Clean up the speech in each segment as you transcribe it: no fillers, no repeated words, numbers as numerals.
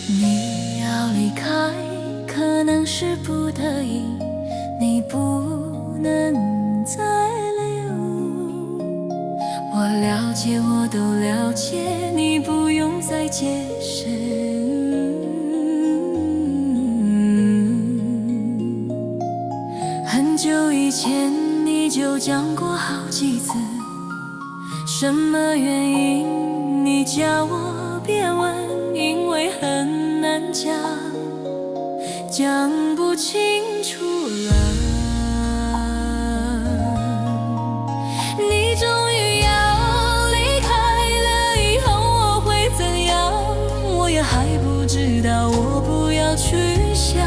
你要离开，可能是不得已，你不能再留。我了解，我都了解，你不用再解释。很久以前你就讲过好几次，什么原因你叫我别问，因为很难讲，讲不清楚了。你终于要离开了，以后我会怎样，我也还不知道，我不要去想。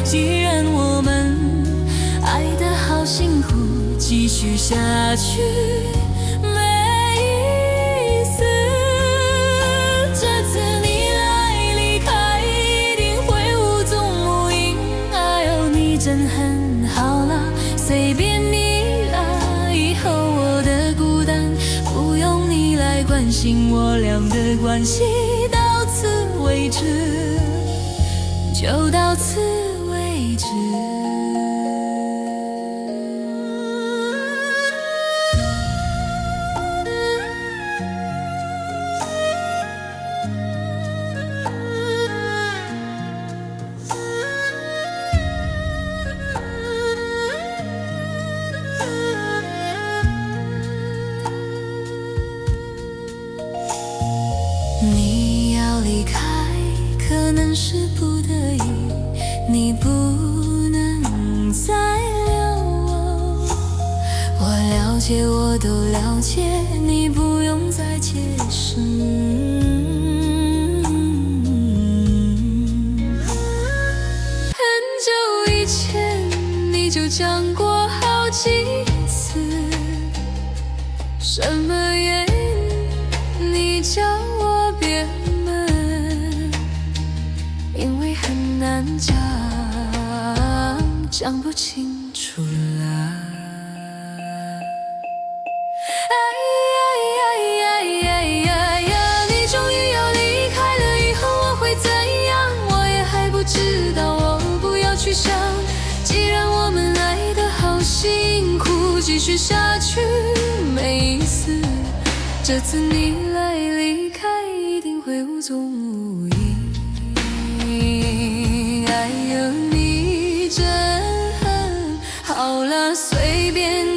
既然我们爱得好辛苦，继续下去没意思。这次你来离开，一定会无踪无影。哎呦，你真很好啦，随便你啦。以后我的孤单不用你来关心，我俩的关系到此为止，就到此为止。你要离开，可能是不得已，你不能再留我。我了解，我都了解，你不用再解释。很久以前你就讲过好几次，什么原因你叫我别问，因为很难讲，讲不清楚了。你终于要离开了，以后我会怎样，我也还不知道，我不要去想。既然我们爱得好辛苦，继续下去没意思。这次你来离开，一定会无踪无影。哎呦，你真很好啦，随便